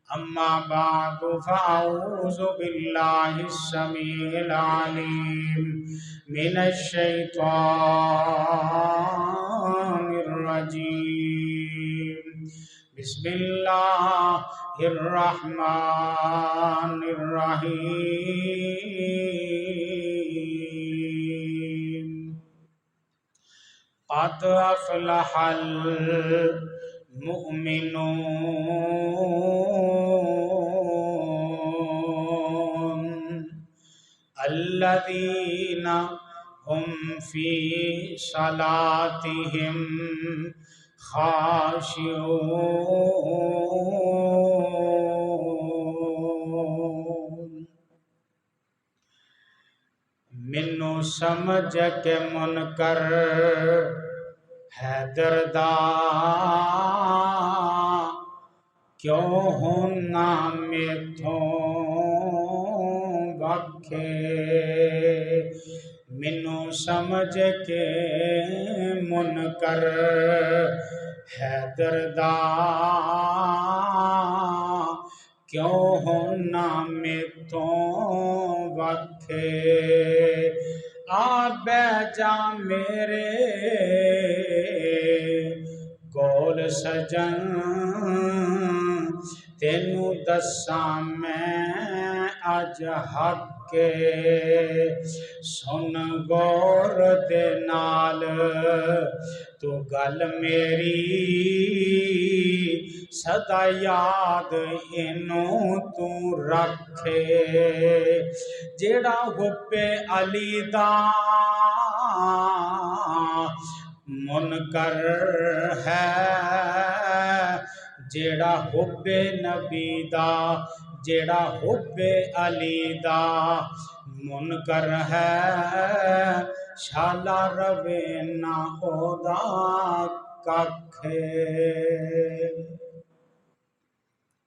أما بعد فأعوذ بالله السميع العليم من الشيطان الرجيم. بسم الله الرحمن الرحيم. قد أفلح المؤمنون الذين هم في صلاتهم خاشعون. منو سمجھ کے منکر حیدر دا کیوں ہونا میتھوں وکھے. منو سمجھ کے منکر حیدر دا کیوں ہونا میتھوں وکھے. آ بہ جا میرے کول سجن تینوں دساں میں اج حق کے. سن غور دے نال تو گل میری سدا یاد اینوں تو رکھے. جیڑا حب علی دا منکر ہے جیڑا حب نبی دا جیڑا حب علی دا منکر ہے شالا روے نہ اودا ککھے.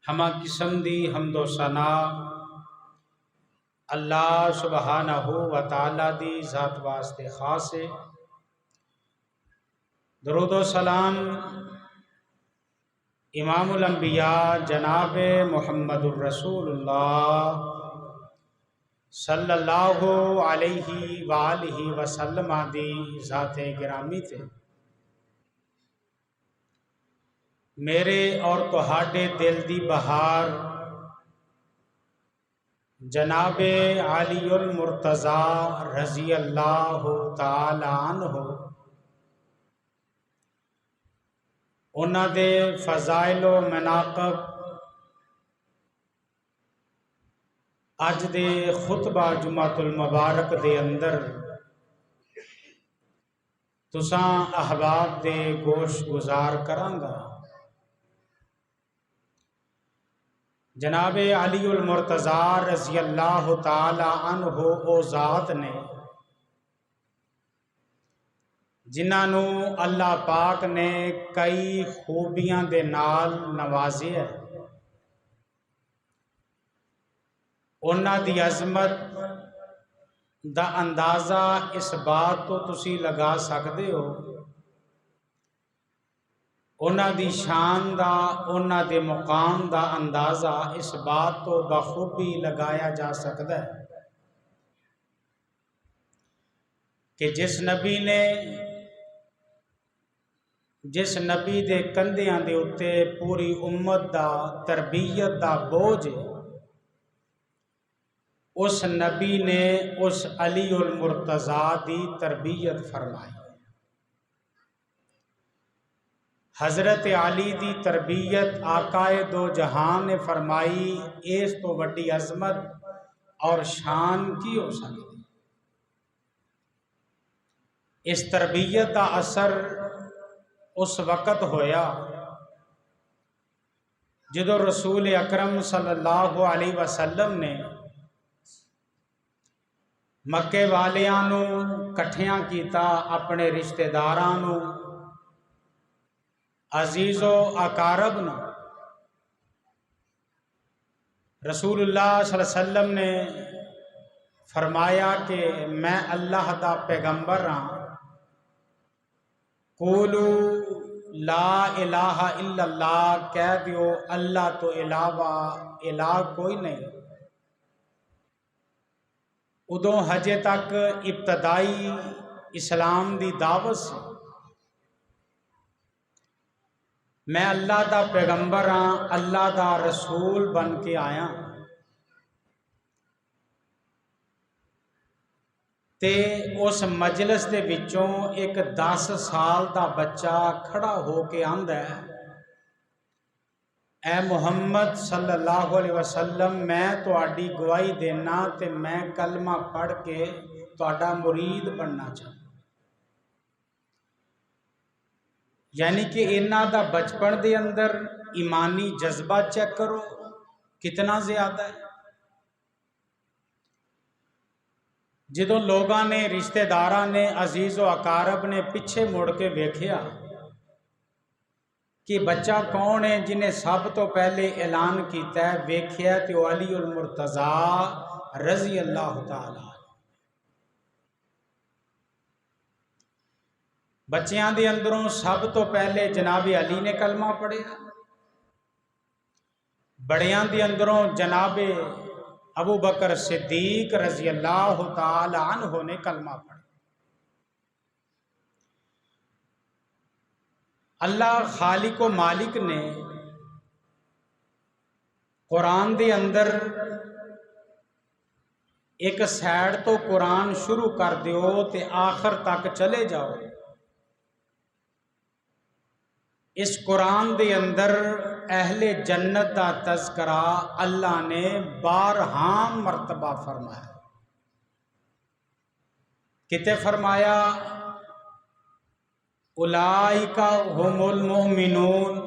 ہما قسم دی حمد و ثنا اللہ سبحانہ و تعالی دی ذات واسطے خاص ہے. درود و سلام امام الانبیاء جناب محمد الرسول اللہ صلی اللہ علیہ وآلہ وسلم دی ذات گرامی تے. میرے اور تہاڈے دل دی بہار جناب علی المرتضیٰ رضی اللہ تعالی عنہ انہاں دے فضائل و مناقب اج دے خطبہ جمعۃ المبارک دے اندر تساں احباب دے گوش گزار کراں گا. جناب علی المرتضیٰ رضی اللہ تعالی عنہ او ذات نے جنہاں نو اللہ پاک نے کئی خوبیاں دے نال نوازے ہے. انہاں دی عظمت دا اندازہ اس بات تو تسی لگا سکدے ہو انہاں دی شان دا انہاں دے مقام دا اندازہ اس بات تو بخوبی لگایا جا سکتا ہے کہ جس نبی دے کندھیاں دے اتے پوری امت دا تربیت دا بوجھ اس نبی نے اس علی المرتضیٰ دی تربیت فرمائی. حضرت علی دی تربیت آقائے دو جہان نے فرمائی. اس تو وڈی عظمت اور شان کی ہو سکتی. اس تربیت دا اثر اس وقت ہویا جدو رسول اکرم صلی اللہ علیہ وسلم نے مکے والیاں کٹھیاں کیتا اپنے رشتہ داراں عزیز و اقارب نو. رسول اللہ صلی اللہ علیہ وسلم نے فرمایا کہ میں اللہ دا پیغمبر ہاں. قولوا لا الہ الا اللہ، کہہ دیو اللہ تو علاوہ الہ کوئی نہیں۔ ادو ہجے تک ابتدائی اسلام دی دعوت سی، میں اللہ دا پیغمبر ہاں، اللہ دا رسول بن کے آیا تے اس مجلس دے وچوں ایک 10 سال دا بچہ کھڑا ہو کے آندا ہے، اے محمد صلی اللہ علیہ وسلم، میں تہاڈی گواہی دینا تے میں کلمہ پڑھ کے تہاڈا مرید بننا چاہتا۔ یعنی کہ انہاں دا بچپن دے اندر ایمانی جذبہ چیک کرو کتنا زیادہ ہے۔ جدوں لوگاں نے، رشتہ داراں نے، عزیز و اقارب نے پیچھے مڑ کے ویکھیا کہ بچہ کون ہے جنہیں سب تو پہلے اعلان کیتا ہے، ویکھیا تے علی المرتضی رضی اللہ تعالی۔ بچیاں دے اندروں سب تو پہلے جناب علی نے کلمہ پڑھیا، بڑیاں دے اندروں جناب ابو بکر صدیق رضی اللہ تعالی عنہ نے کلمہ پڑھا۔ اللہ خالق و مالک نے قرآن دے اندر ایک سائڈ تو قرآن شروع کر دیو تے آخر تک چلے جاؤ، اس قرآن دے اندر اہل جنت دا تذکرہ اللہ نے 12 مرتبہ فرمایا۔ کتے فرمایا اولئک هم المؤمنون،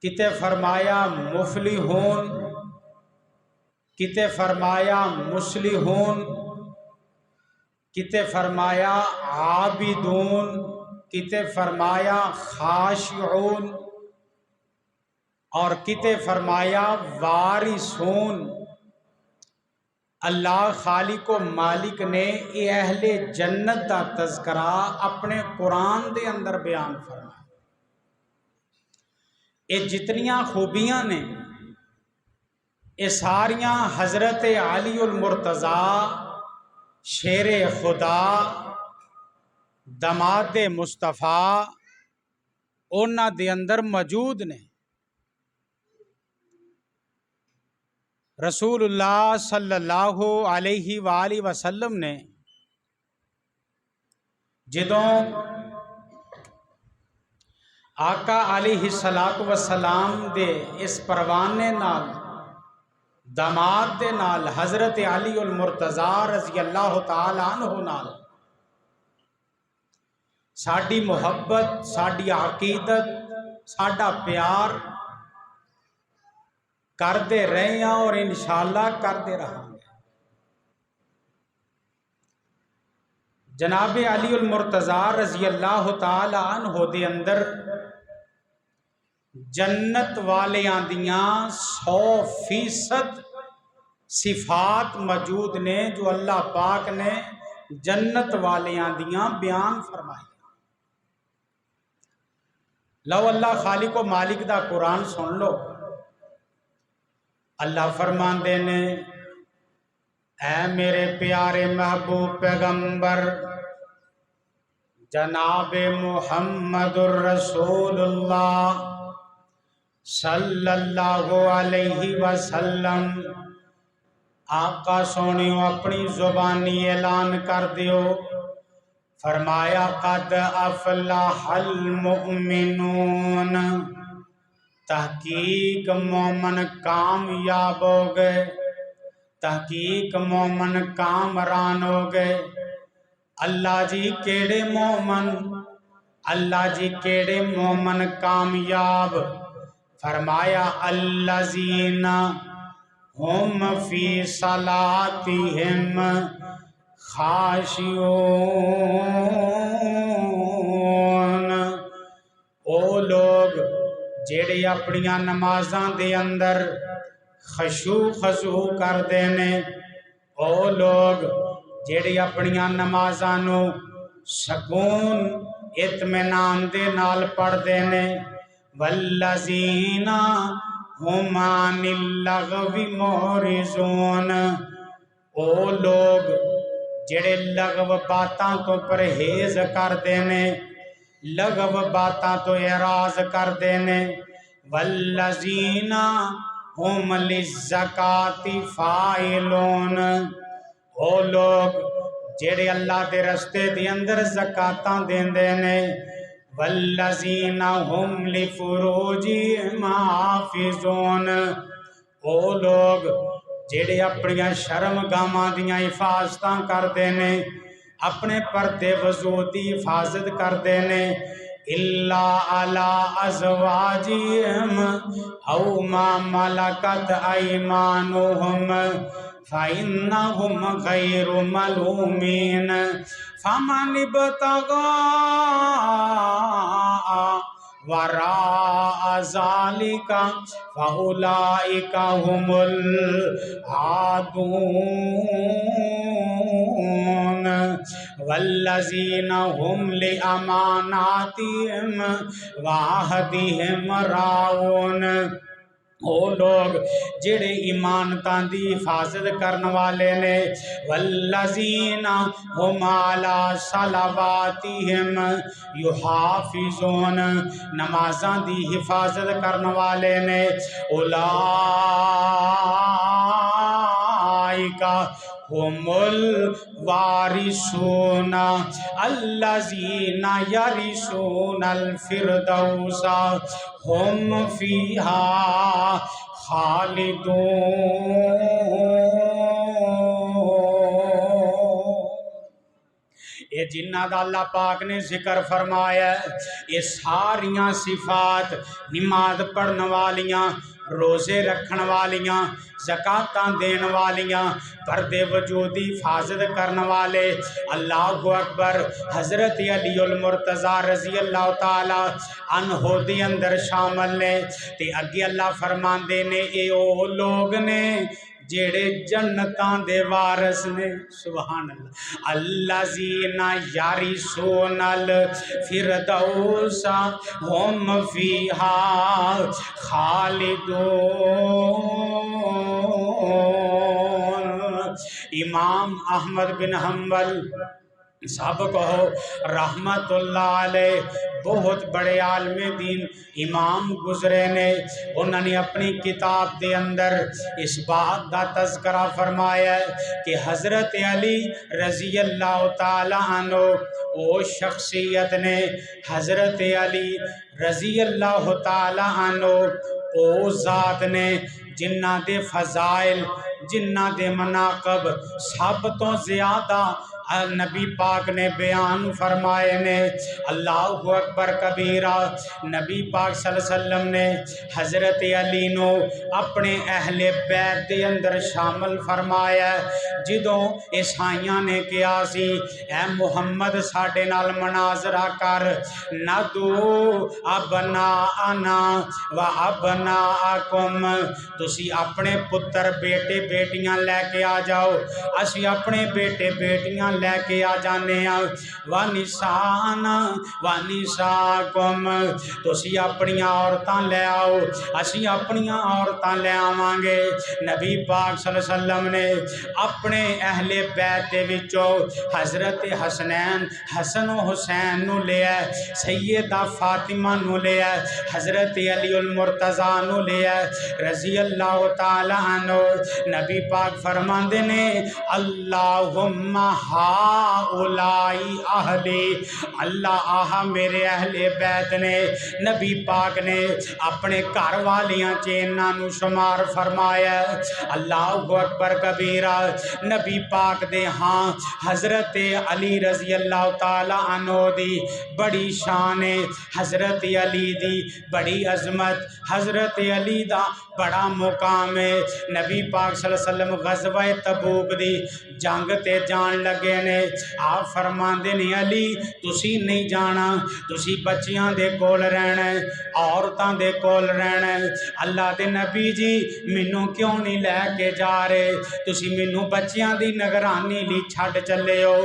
کتے فرمایا مفلحون، کتے فرمایا مصلحون، کتے فرمایا عابدون، کتے فرمایا خاشعون، اور کتے فرمایا وارثون۔ اللہ خالق و مالک نے یہ اہل جنت دا تذکرہ اپنے قرآن دے اندر بیان فرمایا۔ یہ جتنیاں خوبیاں نے یہ ساریاں حضرت علی المرتضی شیر خدا داماد مصطفیٰ انہاں دے اندر موجود نے۔ رسول اللہ صلی اللہ علیہ وآلہ وسلم نے جدوں آقا علیہ السلام دے اس پروانے نال داماد دے نال حضرت علی المرتضی رضی اللہ تعالی عنہ نال ساڈی محبت، ساڈی عقیدت، ساڈا پیار کردے رہے ہیں اور انشاءاللہ کردے رہاں گے۔ جناب علی المرتضی رضی اللہ تعالی عنہ دے اندر جنت والیاں دیاں 100% صفات موجود نے جو اللہ پاک نے جنت والیاں دیاں بیان فرمائی۔ لو اللہ خالق و مالک دا قرآن سن لو، اللہ فرماندے نے اے میرے پیارے محبوب پیغمبر جناب محمد الرسول اللہ صلی اللہ علیہ وسلم، آقا سونیو اپنی زبانی اعلان کر دیو، فرمایا قد افلح المؤمنون، تحقیق مومن کامیاب ہو گئے، تحقیق مومن کامران ہو گئے۔ اللہ جی کیڑے مومن، اللہ جی کیڑے مومن کامیاب؟ فرمایا الذین ہم فی صلاتہم خاشعون، او لوگ جیڑے اپنیاں نمازاں دے اندر خشوع خضوع کر دینے، او لوگ جیڑے اپنیاں نمازاں نو سکون اطمینان دے نال پڑھدے نے والذین ہم عن اللغو معرضون، او لوگ جڑے لغو باتاں تو پرہیز کردے نے، لغو باتاں تو اعراض کردے نے، والذین ہم للزکاۃ فاعلون، او لوگ جڑے اللہ دے رستے دے اندر زکاتاں دیندے نے، والذین ہم لفروجہم حافظون، او لوگ جڑے اپنیاں شرم گاواں دیاں حفاظتاں کردے نے، اپنے پردے وضو دی حفاظت کردے نے، الا علی ازواجہم او ما ملکت ایمانہم فإنہم غیر ملومین فمن ابتغى وراء ذلك فأولئك هم العادون والذین هم لأماناتهم وعہدهم راعون، او لوگ جڑے ایمانتاں دی حفاظت کرن والے نے، والذین ہم علی صلواتہم یحافظون، نمازاں دی حفاظت کرن والے نے، اولئک ہم الوارثون الذین یرثون الفردوس ہم فیہا خالدون۔ یہ جنہ دا اللہ پاک نے ذکر فرمایا ہے، یہ ساریاں صفات نماز پڑھن والیاں، روزے رکھن والیاں، زکاتاں دین والیاں، پردے وجودی حفاظت کرن والے، اللہ اکبر، حضرت علی المرتضیٰ رضی اللہ تعالی عنہ دے اندر شامل نے، تے اگے اللہ فرماندے نے اے او لوگ نے جڑے جنتاں دے وارث نے، سبحان اللہ، الذین یرثون الفردوس ہم فیہا خالدون۔ امام احمد بن حنبل سب کہو رحمت اللہ علیہ، بہت بڑے عالم دین امام گزرے نے، انہوں نے اپنی کتاب دے اندر اس بات دا تذکرہ فرمایا ہے کہ حضرت علی رضی اللہ تعالی عنہ او شخصیت نے، حضرت علی رضی اللہ تعالی عنہ او ذات نے جنہ دے فضائل، جنہ دے مناقب سب تو زیادہ نبی پاک نے بیان فرمائے نے، اللہ اکبر کبیرہ۔ نبی پاک صلی اللہ علیہ وسلم نے حضرت علی نو اپنے اہل بیت دے اندر شامل فرمایا، جدوں عیسائیاں نے کہا سی اے محمد ساڈے نال مناظرہ کر، ندو ابناءنا و ابناءکم، تسی اپنے پتر بیٹے بیٹیاں لے کے آ جاؤ، اسی اپنے بیٹے بیٹیاں لے کے آ جانے ہیں، وَنِسَانَ وَنِسَاكُمْ، تسی اپنی عورتاں لے آؤ، اسی اپنی عورتاں لے آواں گے۔ نبی پاک صلی اللہ علیہ وسلم نے اپنے اہل بیت دے وچوں حضرت حسنین، حسن و حسین نو لیا، سیدہ فاطمہ نو لیا، حضرت علی المرتضیٰ نو لیا رضی اللہ تعالی عنہ۔ نبی پاک فرماندے نے اللہم ہاؤلائی اہلی، اللہ آہا میرے اہل بیت نے۔ نبی پاک نے اپنے گھر والیاں چیناں نو شمار فرمایا، اللہ اکبر کبیرہ۔ نبی پاک دے ہاں حضرت علی رضی اللہ تعالی عنہ دی بڑی شان ہے، حضرت علی دی بڑی عظمت، حضرت علی دا بڑا مقام ہے۔ نبی پاک صلی اللہ علیہ وسلم غزوہ تبوک دی جنگ تے جان لگے گئے نے آپ فرماندے نے علی تسی نہیں جانا تسی بچیاں دے کول رہنا ہے عورتاں دے کول رہنا ہے اللہ دے نبی جی مینوں کیوں نہیں لے کے جا رہے تسی مینوں بچیاں دی نگرانی لی چھڈ چلے ہو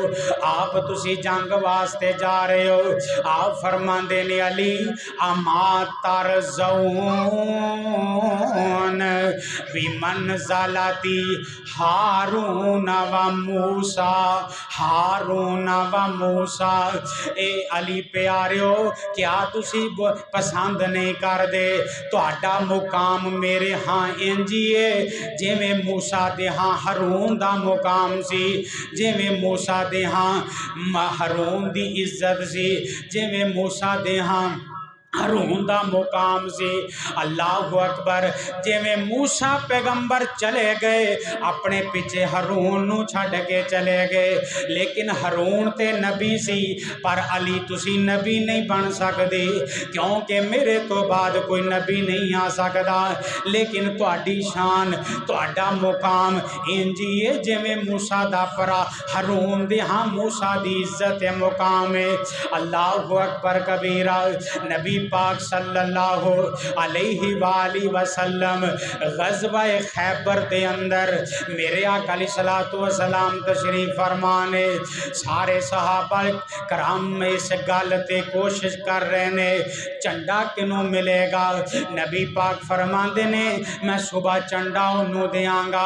آپ تسی جنگ واسطے جا رہے ہو آپ فرماندے نے علی اما ترضون بمنزلتی ہارون و موسیٰ ہارون و موسیٰ اے علی پیاریو کیا تسی پسند نہیں کر دے تہاڈا مقام میرے ہاں انجی ہے جے میں موسیٰ دے ہاں ہارون دا مقام سی جے میں موسیٰ دے ہاں ہارون دی عزت سی جے میں موسیٰ دے ہاں ہارون دا مقام سی اللہ اکبر جے میں موسیٰ پیغمبر چلے گئے اپنے پیچھے ہارون نو چھڈ کے چلے گئے لیکن ہارون تے نبی سی پر علی تسی نبی نہیں بن سکدے کیونکہ میرے تو بعد کوئی نبی نہیں آ سکدا لیکن تہاڈی شان تہاڈا مقام انجی ہے جے میں موسیٰ دا پرا ہارون دے ہاں موسیٰ دی عزت مقام ہے اللہ اکبر کبیرہ نبی پاک صلی اللہ علیہ وآلہ وسلم غزوہ خیبر دے اندر میرے آقا علیہ الصلوۃ والسلام تشریف فرمانے سارے صحابہ کرام اس گل تے کوشش کر رہے نے چنڈا کنوں ملے گا نبی پاک فرماندے نے میں صبح چنڈا انہوں دیاں گا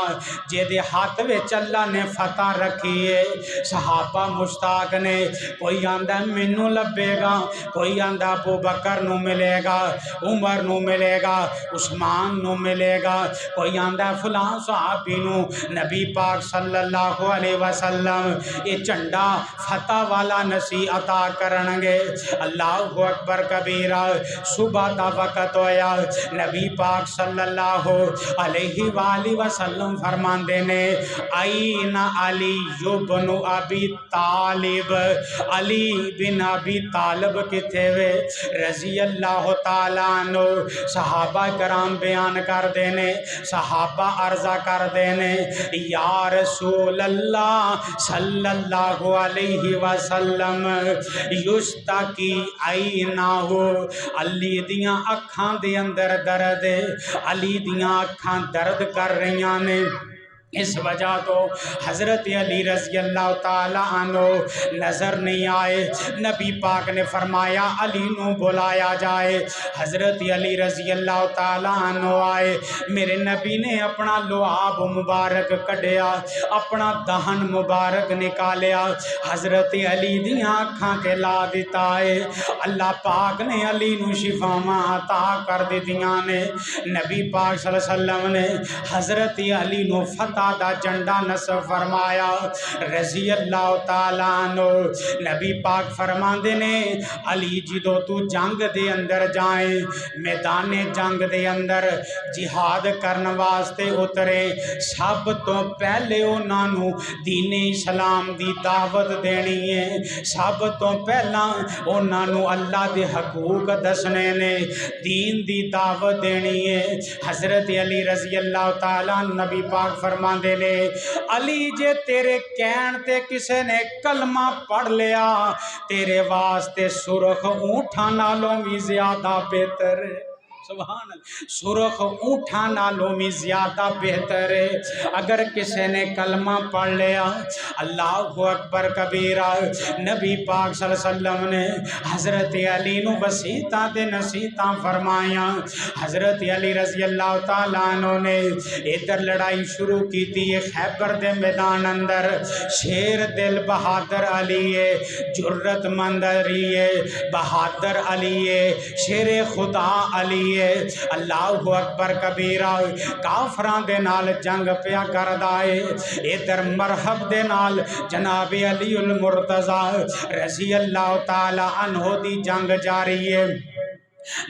جے دے ہاتھ وچ اللہ نے فتح رکھی ہے صحابہ مشتاق نے کوئی آندا مینوں لبے گا کوئی آندا ابو بکر نو ملے گا عمر نو ملے گا عثمان نو ملے گا کوئی آندا فلاں صحابی نو نبی پاک صلی اللہ علیہ وسلم یہ جھنڈا فتح والا نسی عطا کرنگے اللہ اکبر کبیرہ صبح دا وقت ہویا نبی پاک صلی اللہ علیہ وآلہ وسلم فرماندے نے این علی بن ابی طالب علی بن ابی طالب کتے وے رضی اللہ تعالیٰ عنہ صحابہ کرام بیان کر دینے صحابہ عرضہ کر دینے یا رسول اللہ صلی اللہ علیہ وسلم یشتکی عیناہو علی دیاں اکھاں دے اندر درد علی دیاں اکھاں درد کر رہیاں نے اس وجہ تو حضرت علی رضی اللہ تعالیٰ عنہ نظر نہیں آئے نبی پاک نے فرمایا علی نو بلایا جائے حضرت علی رضی اللہ تعالیٰ عنہ آئے میرے نبی نے اپنا لعاب مبارک کڈیا اپنا دہن مبارک نکالیا حضرت علی دیاں آنکھاں تے لا دیتا ہے اللہ پاک نے علی نو شفاواں عطا کر دیتیاں نے نبی پاک صلی اللہ علیہ وسلم نے حضرت علی نو فتح دا جنڈا نصب فرمایا رضی اللہ تعالیٰ عنہ نبی پاک فرماندے نے علی جدو تو جنگ دے اندر جائیں میدان جنگ دے اندر جہاد کرن واسطے اترے سب تو پہلے انہاں نو دین اسلام دی دعوت دینی ہے سب تو پہلا انہاں نو اللہ دے حقوق دسنے نے دین دی دعوت دینی ہے حضرت علی رضی اللہ تعالیٰ نبی پاک فرماندے نے علی جے تیرے کہن تے کسے نے کلمہ پڑھ لیا تیرے واسطے سرخ اونٹھاں نالوں بھی زیادہ بہتر ہے سبحان اللہ سرخ اونٹھاں نالوں میں زیادہ بہتر ہے اگر کسی نے کلمہ پڑھ لیا اللہ اکبر کبیرہ نبی پاک صلی اللہ علیہ وسلم نے حضرت علی نو وصیتاں تے نصیحتاں فرمایا حضرت علی رضی اللہ تعالیٰ عنہ نے ادھر لڑائی شروع کی تھی خیبر دے میدان اندر شیر دل بہادر علی ہے جرت مند علی ہے بہادر علی ہے شیر خدا علی اللہ اکبر کبیرہ کافراں دے نال جنگ پیا کردا ہے ادھر مرحب دے نال جناب علی المرتضی رضی اللہ تعالی عنہ دی جنگ جاری ہے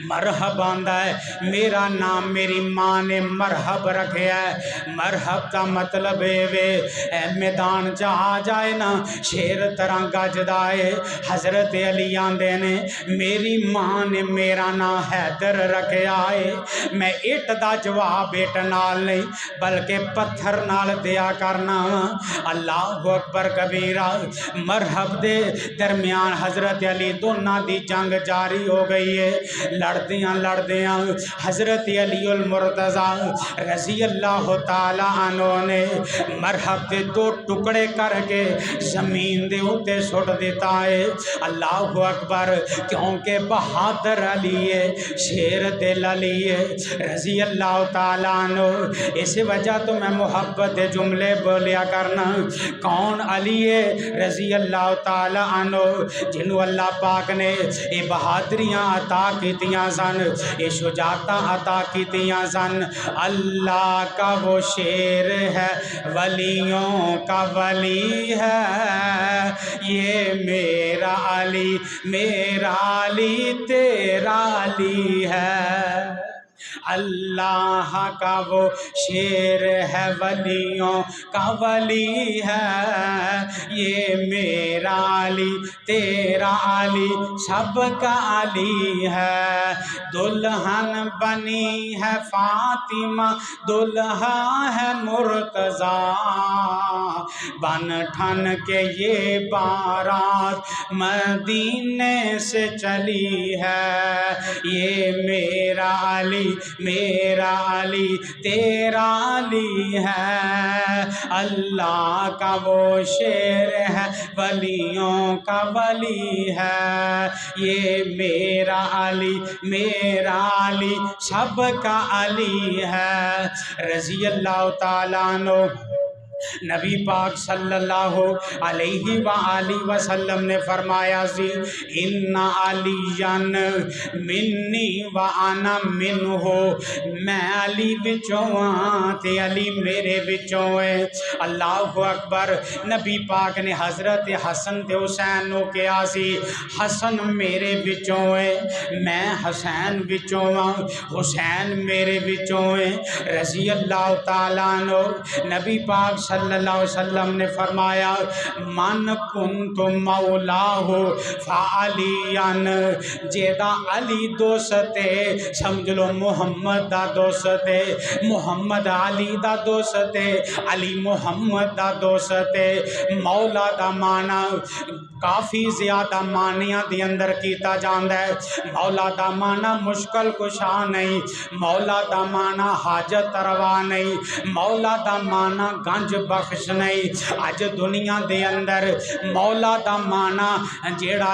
مرحب آندا ہے میرا نام میری ماں نے مرحب رکھیا ہے مرحب دا مطلب اے میدان چ آ جائے نا شیر طرح گجدا ہے حضرت علی آندے نے میری ماں نے میرا نام حیدر رکھیا ہے میں اٹ دا جواب اٹ نال نہیں بلکہ پتھر نال دیا کرنا اللہ اکبر کبیرہ مرحب دے درمیان حضرت علی دونوں دی جنگ جاری ہو گئی ہے لڑدیاں حضرت علی المرتضی رضی اللہ تعالی عنہ نے مرحب دے دو ٹکڑے کر کے زمین دے اوتے سٹ دیتا ہے اللہ اکبر کیونکہ بہادر علی ہے شیر دل علی ہے رضی اللہ تعالی عنہ اس وجہ تو میں محبت دے جملے بولیا کرنا کون علی ہے رضی اللہ تعالی عنہ جنہوں اللہ پاک نے یہ بہادریاں عطا کیتیاں سن یہ شجاعتاں عطا کیتیاں سن اللہ کا وہ شیر ہے ولیوں کا ولی ہے یہ میرا علی تیرا علی ہے اللہ کا وہ شیر ہے ولیوں کا ولی ہے یہ میرا علی تیرا علی سب کا علی ہے دلہن بنی ہے فاطمہ دلہا ہے مرتضیٰ بن ٹھن کے یہ بارات مدینے سے چلی ہے یہ میرا علی تیرا علی ہے اللہ کا وہ شیر ہے ولیوں کا ولی ہے یہ میرا علی سب کا علی ہے رضی اللہ تعالیٰ عنہ نبی پاک صلی اللہ علیہ وآلہ وسلم نے فرمایا سی ان علیان منی وانا منہ میں علی وچوں تے علی میرے وچوں ہے اللہ اکبر نبی پاک نے حضرت حسن تے حسین نو کہا سی حسن میرے وچوں ہے میں حسین وچوں حسین میرے وچوں ہے رضی اللہ تعالیٰ عنہ نبی پاک صلی اللہ علیہ وسلم نے فرمایا من کنت مولاہ فعلیان جیدہ علی دوست ہے سمجھ لو محمد دا دوست ہے محمد علی دا دوست ہے علی محمد دا دوست ہے مولا دا مانا کافی زیادہ مانیاں دی اندر کیتا جاندہ ہے مولا دا مانا مشکل کشا نہیں مولا دا مانا حاجت روا نہیں مولا دا مانا گنج بخش نہیں اج دنیا دے اندر مولا دا مانا جیڑا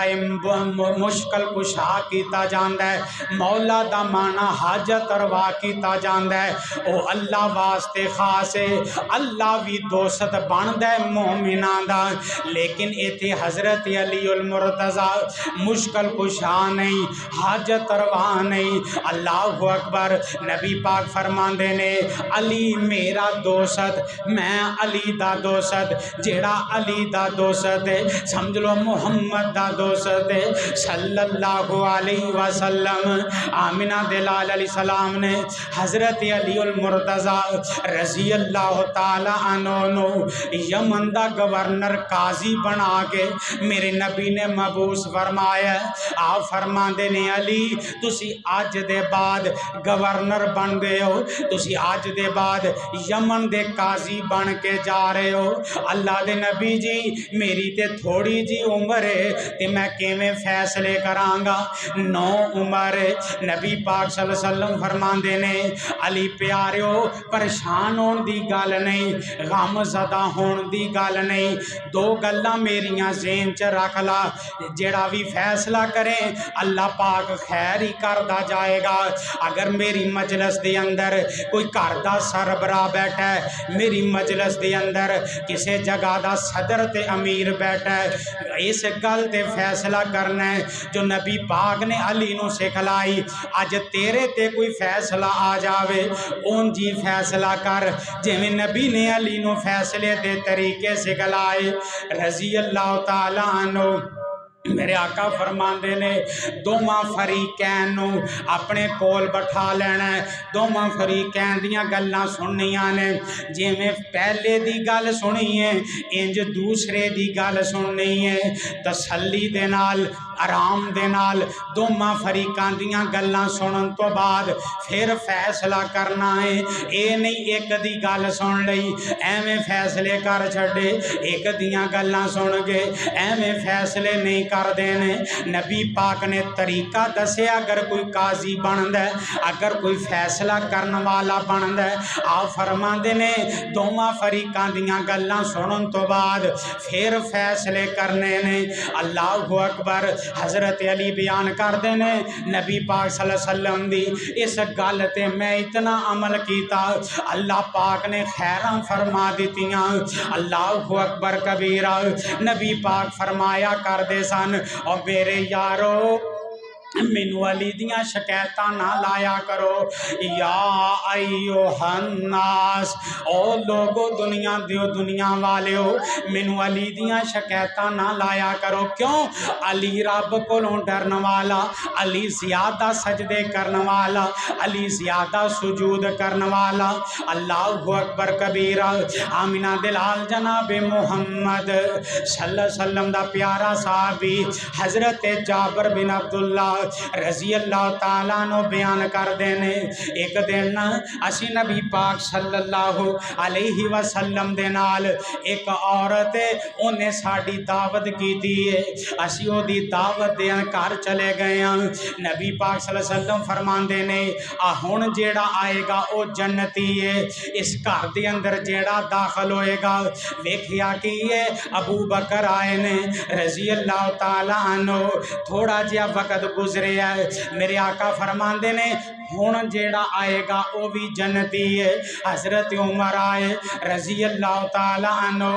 مشکل کشا کیتا جاندہ ہے مولا دا مانا حاجت روا کیتا جاندہ ہے او اللہ واسطے خاص ہے اللہ بھی دوست باندہ ہے مومنان دا لیکن ایتھے حضرت علی المرتضی مشکل کشا نہیں حاجت روا نہیں اللہ اکبر نبی پاک فرماندے نے علی میرا دوست میں علی دا دوست جیڑا علی دا دوست ہے سمجھ لو محمد دا دوست ہے صلی اللہ علیہ وسلم آمنہ دلال علیہ السلام نے حضرت علی المرتضی رضی اللہ تعالی عنہ یمن دا گورنر قاضی بنا کے میرے نبی نے مبعوث فرمایا آپ فرماندے نے علی تسی آج دے بعد گورنر بن گئے ہو تسی آج دے بعد یمن دے قاضی بن کے جا رہے ہو اللہ دے نبی جی میری تے تھوڑی جی عمر ہے تے میں کیویں فیصلے کرانگا نو عمر نبی پاک صلی اللہ علیہ وسلم فرماندے نے علی پیاریو پریشان ہون دی گل نہیں غم زدہ ہون دی گل نہیں دو گلاں میریاں ذہن چ رکھ لا جڑا بھی فیصلہ کریں اللہ پاک خیر ہی کردہ جائے گا اگر میری مجلس دے اندر کوئی کردہ سربراہ بیٹھا ہے میری مجلس دے اندر کسے جگہ دا صدر تے امیر بیٹھا ہے اس گل تے فیصلہ کرنا ہے جو نبی پاک نے علی نو سکھلائی اج تیرے تے کوئی فیصلہ آ جاوے اون جی فیصلہ کر جویں نبی نے علی نو فیصلے دے طریقے سکھلائے رضی اللہ تعالیٰ عنہ میرے آقا فرماندے نے دوواں فریقین نو اپنے کول بٹھا لینا ہے، دوواں فریقین دیاں گلاں سننیاں نے، جویں پہلے دی گل سنی ہے انج دوسرے دی گل سننی ہے، تسلی دے نال آرام دے نال دوواں فریقاں دیاں گلاں سنن تو بعد پھر فیصلہ کرنا ہے۔ اے نہیں ایک دی گل سن لئی ایویں فیصلے کر چھڈے، ایک دیاں گلاں سن گے ایویں فیصلے نہیں کر دینے۔ نبی پاک نے طریقہ دسے اگر کوئی قاضی بندا ہے، اگر کوئی فیصلہ کرن والا بندا ہے، آپ فرماندے نے دوواں فریقاں دیاں گلاں سنن تو بعد پھر فیصلے کرنے نے۔ اللہ اکبر۔ حضرت علی بیان کردے نے نبی پاک صلی اللہ علیہ وسلم دی اس گل تے میں اتنا عمل کیتا اللہ پاک نے خیراں فرما دیتیاں۔ اللہ اکبر کبیرہ۔ نبی پاک فرمایا کردے سن او میرے یارو مینو علی دیاں شکایتاں نہ لایا کرو، یا ایوہ الناس، او لوگو دنیا دیو دنیا والیو مینو علی دیاں شکایتاں نہ لایا کرو۔ کیوں؟ علی رب کولوں ڈرن والا، علی زیادہ سجدے کرن والا، علی زیادہ سجود کرن والا۔ اللہ اکبر کبیرہ۔ آمینہ دلال جناب محمد صلی اللہ علیہ وسلم دا پیارا صحابی حضرت جابر بن عبداللہ رضی اللہ تعالیٰ عنہ بیان کر دینے ایک دن اسی نبی پاک صلی اللہ علیہ وسلم دے نال ایک عورت انہیں ساڑی دعوت کی دیئے، اسی او دی دعوت دے گھر چلے گئے ہیں۔ نبی پاک صلی اللہ علیہ وسلم فرمان دینے ہن جیڑا آئے گا او جنتی ہے، اس گھر دے اندر جیڑا داخل ہوئے گا ویکھیا کی ہے ابو بکر آئے نے رضی اللہ تعالیٰ عنہ۔ تھوڑا جہا وقت گزرے ہے، میرے آقا فرماندے نے ہن جیڑا آئے گا او بھی جنتی ہے۔ حضرت عمر آئے رضی اللہ تعالیٰ عنہ۔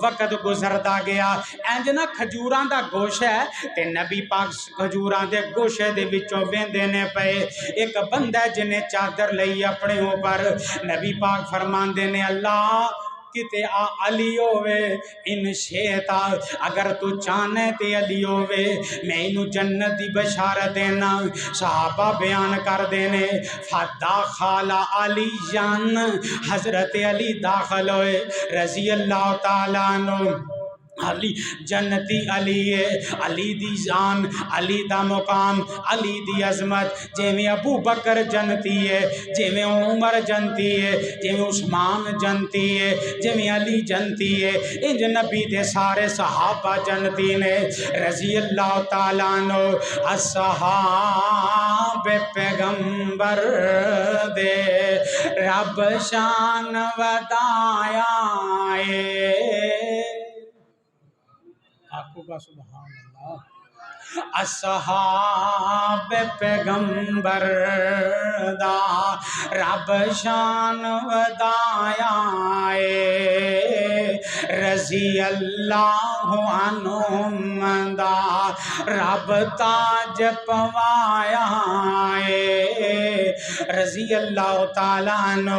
وقت گزردا گیا انج نا کھجوراں دا گوشہ ہے تے نبی پاک کھجوراں دے گوشے دے وچوں ویندے نے پئے، ایک بندہ جنے چادر لئی اپنے اوپر، نبی پاک فرماندے نے اللہ کتے علی ہوئے ان شیطا، اگر تو چاہنے تے علی ہوئے میں انہوں جنت دی بشارت دینا۔ صحابہ بیان کر دینے فداخل علی جان، حضرت علی داخل ہوئے رضی اللہ تعالیٰ عنہ۔ علی جنتی علی ہے، علی دی جان، علی دا مقام، علی دی عظمت، جیویں ابو بکر جنتی ہے، جیویں عمر جنتی ہے، جیویں عثمان جنتی ہے، جیویں علی جنتی ہے، انج نبی دے سارے صحابہ جنتی نے رضی اللہ تعالیٰ عنہ۔ اصحاب پیغمبر دے رب شان ودایا آقو کا سبحان اللہ۔ اصحاب پیغمبر دا رب شان ودایا رضی اللہ عنہم دا رب تاج پوایا رضی اللہ تعالیٰ عنہ۔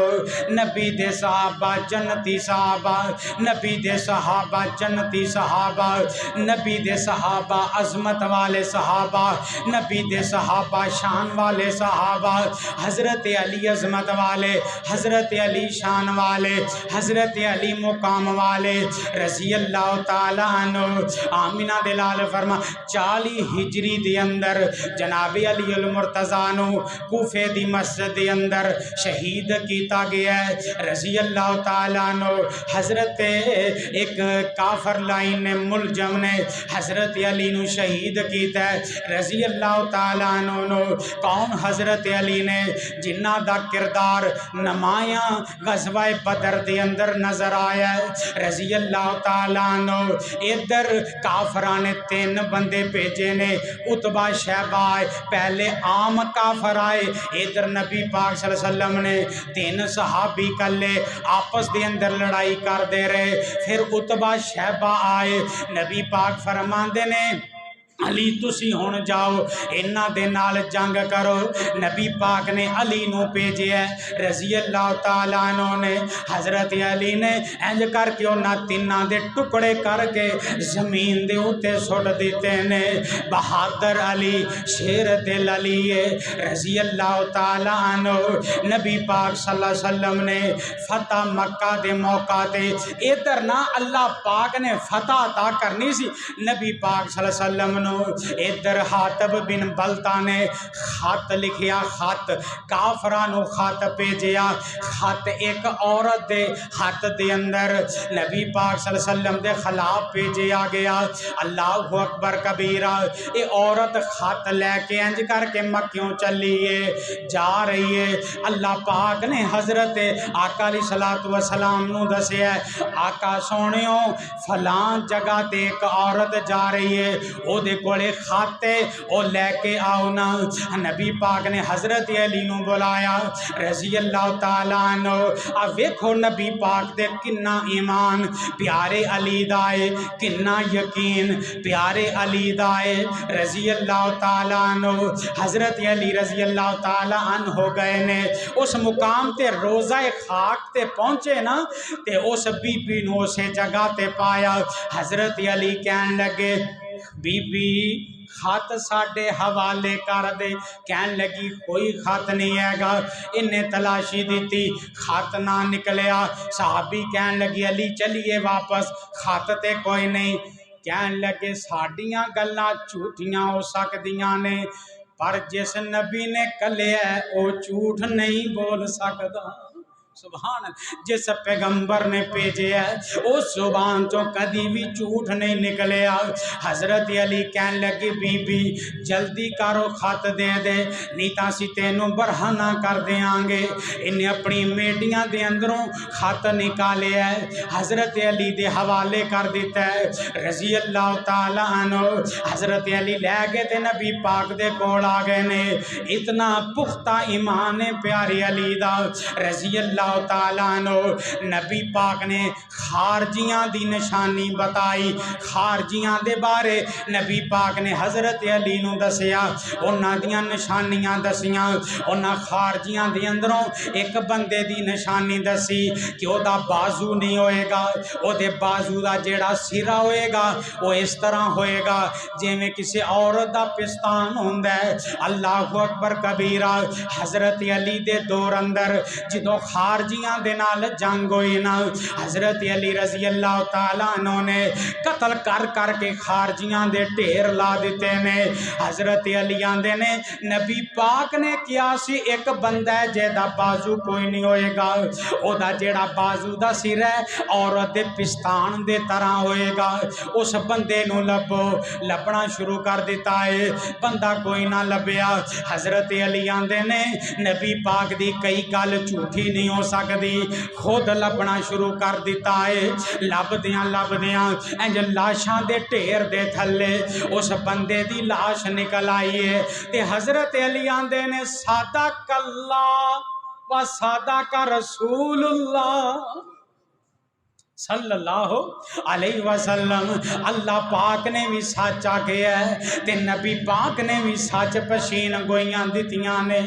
نبی دے صحابہ جنتی صحابہ، نبی دے صحابہ جنتی صحابہ، نبی دے صحابہ عظمت والے صحابہ، نبی دے صحابہ شان والے صحابہ، حضرت علی عظمت والے، حضرت علی شان والے، حضرت علی مقام والے رضی اللہ تعالیٰ عنہ۔ آمینہ دلال فرما 40 ہجری دے اندر جناب علی المرتضیٰ نو کوفے دی مسجد دے اندر شہید کیتا گیا ہے رضی اللہ تعالیٰ عنہ۔ حضرت ایک کافر لائن نے ملجم نے حضرت علی نو شہید کیتا ہے رضی اللہ تعالیٰ عنہ۔ کون؟ حضرت علی نے، جنہ دا کردار نمایاں غزوہ بدر دے اندر نظر آیا ہے رضی اللہ تعالیٰ عنہ۔ ادھر کافران نے 3 بندے بھیجے نے، عتبہ شیبہ پہلے عام کافر آئے، ادھر نبی پاک صلی اللہ علیہ وسلم نے 3 صحابی کلے آپس دے اندر لڑائی کر دے رہے، پھر عتبہ شیبہ آئے، نبی پاک فرماندے نے علی تسی ہن جاؤ انہاں دے نال جنگ کرو۔ نبی پاک نے علی نو بھیجیا رضی اللہ تعالیٰ عنہ نے، حضرت علی نے انج کر کے انہاں تیناں دے ٹکڑے کر کے زمین دے اوتے سٹ دیتے نے۔ بہادر علی شیر دل علی رضی اللہ تعالیٰ عنہ، نبی پاک صلی اللہ علیہ وسلم نے فتح مکہ دے موقع تے ادھر نہ اللہ پاک نے فتح عطا کرنی سی، نبی پاک صلی اللہ علیہ وسلم ادھر حاتب بن بلتا نے خط لکھیا، خط کافرانو خط بھیجیا، خط ایک عورت دے خط دے اندر نبی پاک صلی اللہ علیہ وسلم دے خلاف بھیجیا گیا۔ اللہ اکبر کبیرہ، اے عورت خط لے کے انج کر کے مکیوں چلیے جا رہی ہے۔ اللہ پاک نے حضرت آقا علیہ الصلوۃ والسلام نو دسیا آقا سونیو فلاں جگہ تے ایک عورت جا رہی ہے، او دے کولے خط ہے، او لے کے آؤ نا۔ نبی پاک نے حضرت علی نو بلایا رضی اللہ تعالیٰ عنہ۔ اب ویکھو نبی پاک دے کنا ایمان پیارے علی دائے، کنا یقین پیارے علی دائے رضی اللہ تعالیٰ عنہ۔ حضرت علی رضی اللہ تعالیٰ عنہ ہو گئے نے اس مقام تے روزہ خاک تے پہنچے نا تے اس بی بی نو اسے جگہ تے پایا۔ حضرت علی کہن لگے بی بی خط ساڈے حوالے کر دے، کہن لگی کوئی خط نہیں ہے گا۔ انہیں تلاشی دیتی خط نہ نکلیا، صحابی کہن لگی علی چلیے واپس، خط تے کوئی نہیں۔ کہن لگے ساڈیاں گلاں جھوٹیاں ہو سکدیاں نے پر جس نبی نے کلیا ہے وہ جھوٹ نہیں بول سکدا۔ سبحان اللہ، جس پیغمبر نے بھیجے ہے اس زبان تو کدی بھی جھوٹ نہیں نکلیا۔ حضرت علی کہن لگی بی بی جلدی کرو خط دے دے نہیں تا سی تینوں برہنہ کر دیاں گے۔ انہیں اپنی میڈیاں دے اندروں خط نکالے ہے، حضرت علی دے حوالے کر دیتا ہے رضی اللہ تعالیٰ عنہ۔ حضرت علی لے گئے تے نبی پاک دے کول آ گئے نے۔ اتنا پختہ ایمان پیارے علی دا رضی اللہ تعالیٰ عنہ۔ نبی پاک نے خارجیاں دی نشانی بتائی، خارجیاں دے بارے نبی پاک نے حضرت علی نو دسیا، انہاں دیاں نشانیاں دسیاں۔ انہاں خارجیاں دے اندروں ایک بندے دی نشانی دسی کہ او دا بازو نہیں ہوئے گا، او دے بازو دا جیڑا سرا ہوئے گا وہ اس طرح ہوئے گا جے میں کسی عورت دا پستان ہوندا ہے۔ اللہ اکبر کبیرہ۔ حضرت علی دے دور اندر جدوں خارجیاں دے نال جنگ ہوئی نا، حضرت علی رضی اللہ تعالیٰ عنہ نے قتل کر کر کے خارجیاں دے ڈھیر لا دیتے نے۔ حضرت علی آندے نے نبی پاک نے کیا سی ایک بندہ ہے جے دا بازو کوئی نہیں ہوئے گا، او دا جیڑا بازو دا سر ہے عورت دے پستان دے طرح ہوئے گا۔ اس بندے نو لبو، لبنا شروع کر دیتا ہے، بندہ کوئی نہ لبیا۔ حضرت علی آندے نے نبی پاک دی کئی گل جھوٹی نہیں ہو سکتی، خود لبنا شروع کر دیتا ہے۔ لب دیاں انج لاشاں دے ڈھیر دے تھلے اس بندے دی لاش نکل آئی ہے تے حضرت علی آندے نے صدق اللہ و صدق رسول اللہ صلی اللہ علیہ وسلم۔ اللہ پاک نے بھی سچ آکھیا ہے تے نبی پاک نے بھی سچ پشین گوئیاں دتیاں نے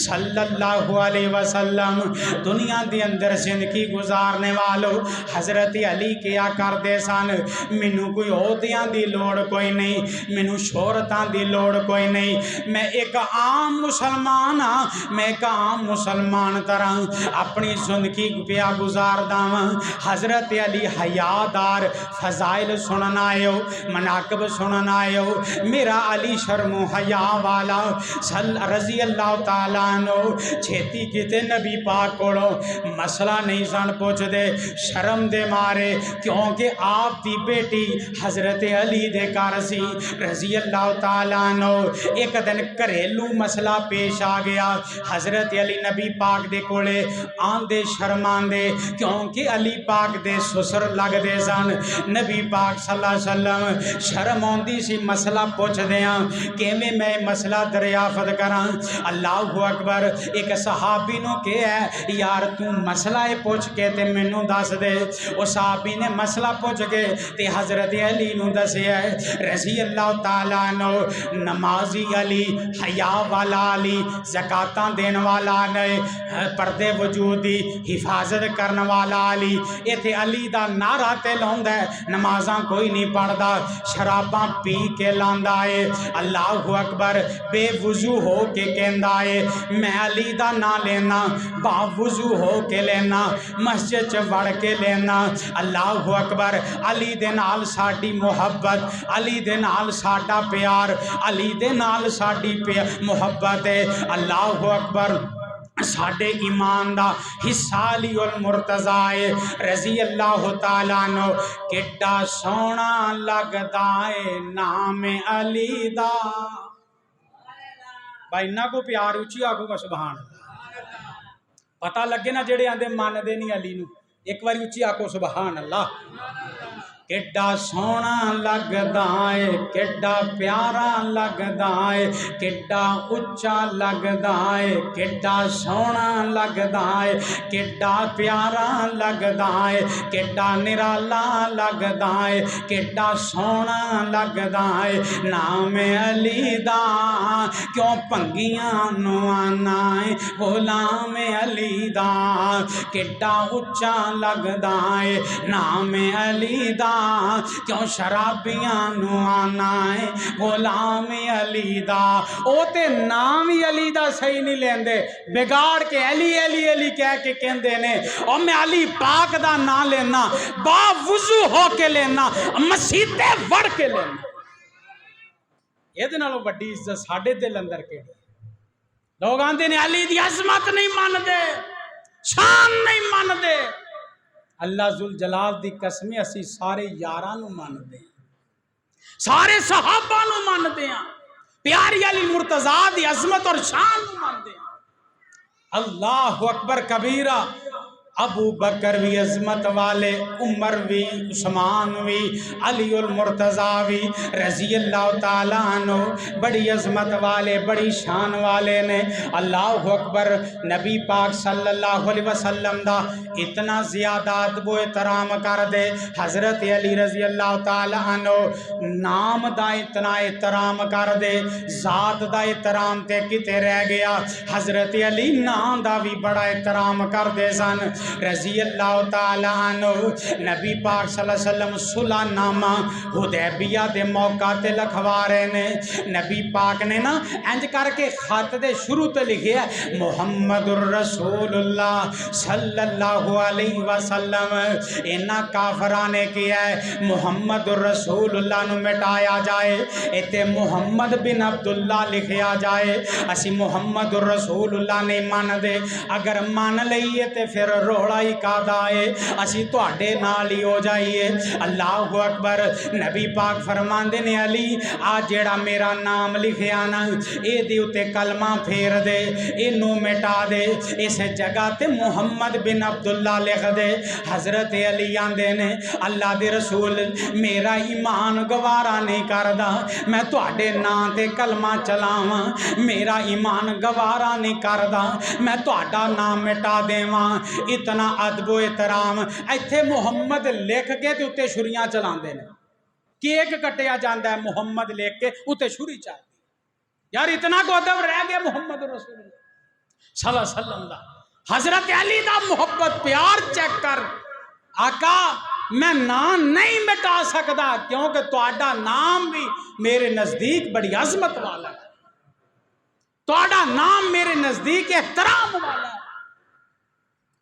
صلی اللہ علیہ وسلم۔ دنیا دے اندر زندگی گزارنے والو حضرت علی کیا کردے سن، مینوں کوئی عہدیاں دی لوڑ کوئی نہیں، مینوں شہرتاں دی لوڑ کوئی نہیں، میں ایک عام مسلمان ہاں، میں ایک عام مسلمان طرح اپنی زندگی پیا گزاردا ہاں۔ حضرت علی حیادار فضائل سننا آئے ہو، مناقب سننا آئے ہو، میرا علی شرم و حیا والا رضی اللہ تعالیٰ عنہ چھیتی کیتے نبی پاک کوڑو مسئلہ نہیں سن پوچھ دے، شرم دے مارے، کیونکہ آپ دی بیٹی حضرت علی دے کار سی رضی اللہ تعالیٰ عنہ۔ ایک دن گھریلو مسئلہ پیش آ گیا، حضرت علی نبی پاک دے کولے آندے شرمان دے، کیونکہ علی پاک دے سسر لگ دے سن نبی پاک صلی اللہ علیہ وسلم شرم آندی سی مسئلہ پوچھ دیاں کہ میں مسئلہ دریافت کراں اللہ اکبر ایک صحابی نو کہ ہے یار تو مسئلہ پوچھ کے تے مینوں دس دے او صحابی نے مسئلہ پوچھ کے تے حضرت علی نو دسیا رضی اللہ تعالیٰ عنہ نمازی علی حیا والا علی زکاتاں دین والا نے پردے وجودی حفاظت کرن والا علی ایتھے علی دا نعرہ تے لاوندا ہے نمازاں کوئی نہیں پڑھدا شراباں پی کے لاندا ہے اللہ اکبر بے وضو ہو کے کہندا ہے میں علی دا نام لینا با وضو ہو کے لینا مسجد چ وڑ کے لینا اللہ اکبر علی دے نال ساڈی محبت علی دے نال ساڈا پیار علی دے نال ساڈی محبت ہے اللہ اکبر ساڈے ایمان دا حصہ علی المرتضی رضی اللہ تعالیٰ عنہ کیڈا سونا لگدا ہے نام علی دا بھائی نہ کو پیار اچھی آگو گا سبحان اللہ پتہ لگے نا جڑے آندے مان دے نہیں علی نو ایک باری اچھی آگو سبحان اللہ کیڈا سونا لگدا ہے کیڈا پیارا لگدا ہے کیڈا اچا لگدا ہے کیڈا سونا لگدا ہے کیڈا پیارا لگدا ہے کیڈا نرالا لگدا ہے کیڈا سونا لگدا ہے نام علی دا کیوں پنگیاں نو آنا ہے غلام علی دا کیڈا اچا لگدا ہے نام علی دا کیوں شرابیاں نو آنا ہے غلام علی دا او تے نام ہی علی دا صحیح نہیں لیندے بگاڑ کے علی علی علی کہہ کے کہندے نے اور میں علی پاک دا نام لینا با وضو ہو کے لینا مسیتے وڑ کے لینا یہ دے نالوں بڑی عزت ساڈے دل اندر کے لوگ آندے نے علی دی عظمت نہیں مان دے شان نہیں مان دے اللہ ذوالجلال دی قسمیں اسی سارے یاران نو مان دے سارے صحابہ نو مان دے پیاری علی مرتضیٰ دی عظمت اور شان نو مان دے اللہ اکبر کبیرہ ابو بکر بھی عظمت والے عمر بھی عثمان بھی علی المرتضیٰ بھی رضی اللہ تعالیٰ عنہ بڑی عظمت والے بڑی شان والے نے اللہ اکبر نبی پاک صلی اللہ علیہ وسلم دا اتنا زیادہ ادب و احترام کر دے حضرت علی رضی اللہ تعالیٰ عنہ نام دا اتنا احترام کر دے ذات دا احترام تے کتے رہ گیا حضرت علی نام دا بھی بڑا احترام کر دے سن رضی اللہ تعالیٰ عنہ نبی پاک صلی اللہ علیہ وسلم صلح نامہ حدیبیہ دے موقع تے لکھوا رہے نے نبی پاک نے نا انج کر کے خط دے شروع تے لکھے ہے محمد الرسول اللہ صلی اللہ علیہ وسلم اینا کافران نے کیا ہے محمد الرسول اللہ نو مٹایا جائے ایتے محمد بن عبداللہ لکھیا جائے اسی محمد الرسول اللہ نے مان دے اگر مان لئیے تے پھر روڑائی کا دائے اسی تو اڈے نالی ہو جائیے اللہ اکبر نبی پاک فرمان دے نے علی آج جیڑا میرا نام لکھے آنا اے دیوتے کلمہ پھیر دے اے نو مٹا دے اس جگہ تے محمد بن عبداللہ لکھ دے حضرت علی آندے نے اللہ دے رسول میرا ایمان گوارا نہیں کردہ میں تو اڈے نام تے کلمہ چلاواں میرا ایمان گوارا نہیں کردہ میں تو اڈا نام مٹا دیواں اتنا ادب و احترام ایتھے محمد لکھ کے تے اتے چھریاں چلاندے نے کیک کٹیا جاندا ہے محمد لکھ کے اتے چھری چاہتی یار اتنا کو ادب رہ گیا محمد رسول اللہ صلی اللہ علیہ وسلم دا حضرت علی دا محبت پیار چیک کر آقا میں نام نہیں مٹا سکتا کیونکہ تہاڈا نام بھی میرے نزدیک بڑی عظمت والا ہے تہاڈا نام میرے نزدیک احترام والا ہے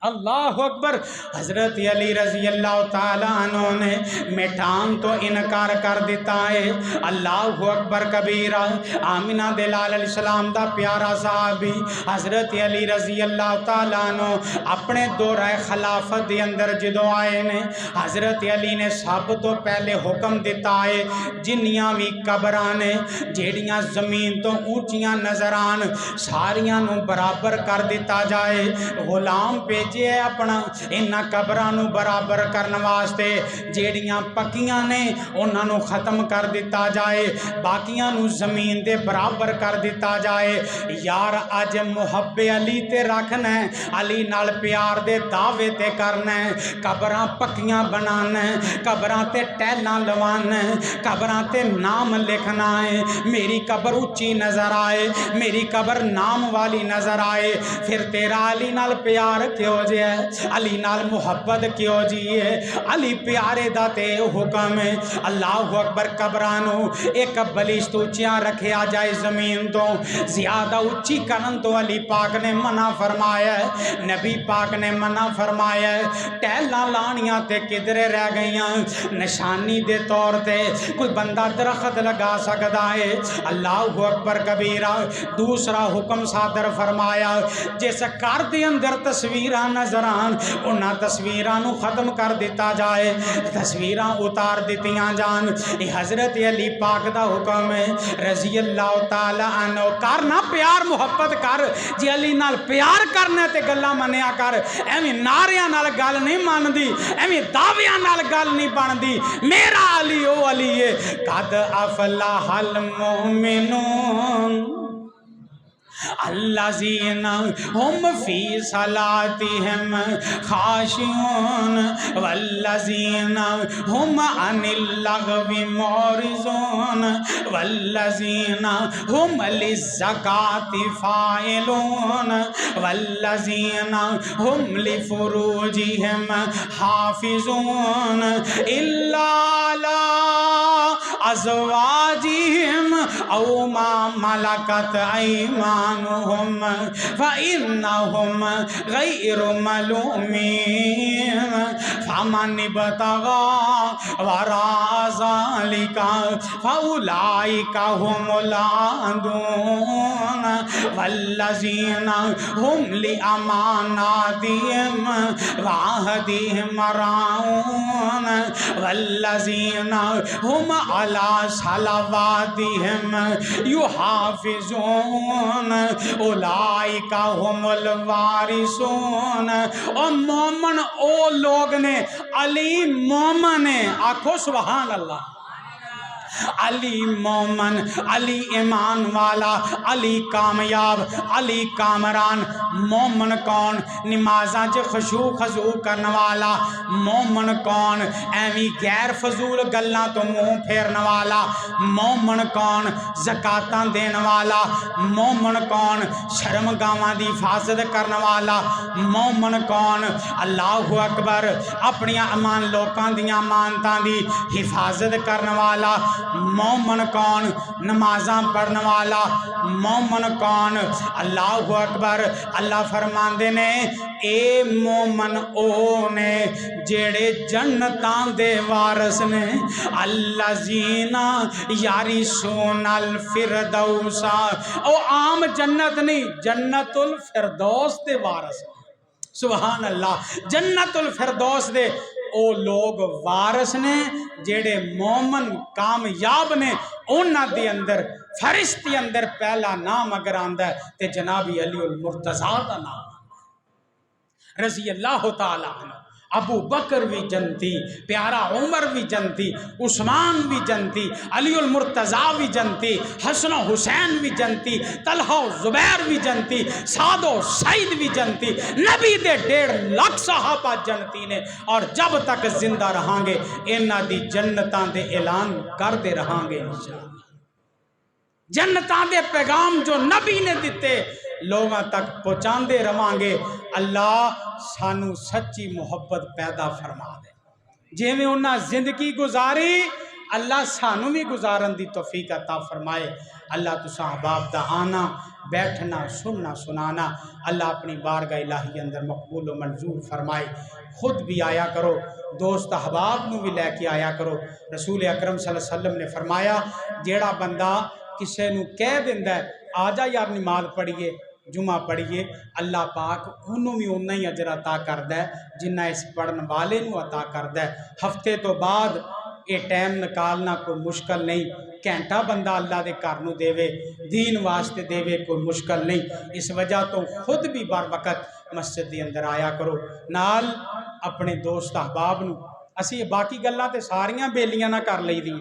اللہ اکبر حضرت علی رضی اللہ تعالیٰ عنہ نے مٹان تو انکار کر دیتا ہے اللہ اکبر کبیرہ آمینہ دلال علیہ السلام دا پیارا صحابی حضرت علی رضی اللہ تعالیٰ عنہ اپنے دورہ خلافت دے اندر جدو آئے نے حضرت علی نے سب تو پہلے حکم دیتا ہے جنیاں بھی قبرانے جیڑیاں زمین تو اونچیاں نظران ساریاں نو برابر کر دیتا جائے غلام پہ بھیجے اپنا انہاں قبراں نو برابر کرن واسطے جیڑیاں پکیاں نے انہاں نو ختم کر دیتا جائے باقیاں نو زمین دے برابر کر دیتا جائے یار اج محب علی تے رکھنا ہے علی نال پیار دے دعوے تے کرنا ہے قبراں پکیاں بنانا ہے قبراں تے ٹیلاں لوانا ہے قبراں تے نام لکھنا ہے میری قبر اچھی نظر آئے میری قبر نام والی نظر آئے پھر تیرا علی نال پیار کیوں جے علی نال محبت کیوں جی ہے علی پیارے دا تے حکم ہے اللہ اکبر قبرانو ایک بلشت اچھیاں رکھیا جائے زمین تو زیادہ اچھی کرن تو علی پاک نے منع فرمایا ہے نبی پاک نے منع فرمایا ہے ٹہلا لانیاں تے کدرے رہ گئیاں نشانی دے طور تے کوئی بندہ درخت لگا سکتا ہے اللہ اکبر کبیرہ دوسرا حکم صادر فرمایا جس کار دے اندر تصویراں نظران انہاں تصویراں نو ختم کر دیتا جائے تصویراں اتار دیتیاں جان یہ حضرت علی پاک دا حکم ہے رضی اللہ تعالی عنہ کرنا پیار محبت کر جی علی نال پیار کرنا تے گلا منیا کر ایویں ناریاں نال گل نہیں ماندی ایویں دعویاں نال گل نہیں بندی میرا علی او علی ہے قد افلح المؤمنون الذین هم فی صلاتهم خاشعون والذین هم عن اللغو معرضون والذین هم للزکاة فاعلون والذین هم لفروجهم حافظون الا علی ازواجهم او ما ملکت ایمانهم فإنهم غیر ملومین فمن ابتغى وراء ذلك فأولئك هم العادون والذین هم لأماناتهم وعهدهم راعون والذین هم على صلواتهم يحافظون اولئک هم الوارثون اور مومن او لوگ نے علی مومن ہے آکھو سبحان اللہ علی مومن علی ایمان والا علی کامیاب علی کامران مومن کون نمازاں چ خشوع خضوع کرن والا مومن کون ایویں غیر فضول گلاں تو منہ پھیرن والا مومن کون زکاتاں دین والا مومن کون شرم گاواں دی حفاظت کرن والا مومن کون اللہ اکبر اپنی امان لوکاں دیاں امانتاں دی حفاظت کرن والا مومن کون نمازاں پڑھن والا مومن کون اللہ اکبر اللہ فرماندے نے اے مومن او نے جیڑے جنتاں دے وارث نے الذین یرثون الفردوس او عام جنت نہیں جنت الفردوس دے وارث سبحان اللہ جنت الفردوس دے او لوگ وارث نے جیڑے مومن کامیاب نے انہاں دے اندر فرشتے اندر پہلا نام اگر آندا ہے تے جناب علی المرتضیٰ دا نام رضی اللہ تعالی عنہ ابو بکر بھی جنتی پیارا عمر بھی جنتی عثمان بھی جنتی علی المرتضیٰ بھی جنتی حسن و حسین بھی جنتی طلحہ و زبیر بھی جنتی سعد و سعید بھی جنتی نبی دے 1.5 لاکھ صحابہ جنتی نے اور جب تک زندہ رہاں گے انہاں دی جنتاں دے اعلان کرتے رہاں گے انشاءاللہ جنتاں دے پیغام جو نبی نے دیتے لوگاں تک پہنچاندے رہاں گے اللہ سانو سچی محبت پیدا فرما دے جے میں انہاں زندگی گزاری اللہ سانو بھی گزارن دی توفیق عطا فرمائے اللہ تساں احباب دا آنا بیٹھنا سننا سنانا اللہ اپنی بارگاہ الہی اندر مقبول و منظور فرمائے خود بھی آیا کرو دوست احباب نو بھی لے کے آیا کرو رسول اکرم صلی اللہ علیہ وسلم نے فرمایا جیڑا بندہ کسے نو کہہ دیندا ہے آجا یار نماز پڑھیے جمعہ پڑھیے اللہ پاک انہوں بھی انہا ہی اجر عطا کردہ ہے جنہ اس پڑھن والے نو عطا کردہ ہے ہفتے تو بعد یہ ٹائم نکالنا کوئی مشکل نہیں گھنٹہ بندہ اللہ دے گھر نو دے دین واسطے دے کوئی مشکل نہیں اس وجہ تو خود بھی بار وقت مسجد دے اندر آیا کرو نال اپنے دوست احباب نو اسی باقی گلاں تے ساریاں بیلیاں نہ کر لئی دی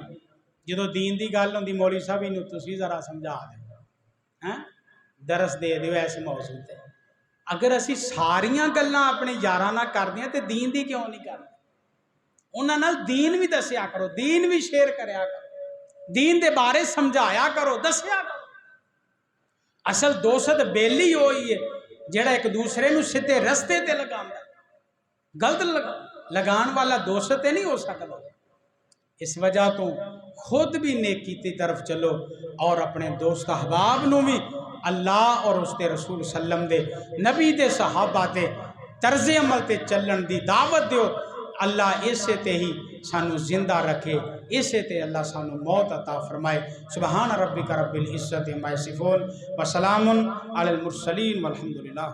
جدو دین دی گل ہوندی مولوی صاحب نو تسی ذرا سمجھا دے درس دے دیو ایسے موضوع تے اگر اسی ساریاں گلاں اپنے یاراں نہ کردیاں تے دین دی کیوں نہیں کردے انہاں نال دین بھی دسیا کرو دین بھی شیئر کریا کرو دین دے بارے سمجھایا کرو دسیا کرو اصل دوست بیلی ہوئی ہے جڑا ایک دوسرے نو سیدھے رستے تے لگاندا غلط لگان والا دوست تے نہیں ہو سکتا اس وجہ تو خود بھی نیکی کی طرف چلو اور اپنے دوست احباب نو بھی اللہ اور اس دے رسول سلم دے نبی دے صحابہ دے طرز عمل تے چلن دی دعوت دیو اللہ اسے تے ہی سانو زندہ رکھے اسے تے اللہ سانو موت عطا فرمائے سبحان ربک رب العزت عما یصفون وسلام علی المرسلین والحمدللہ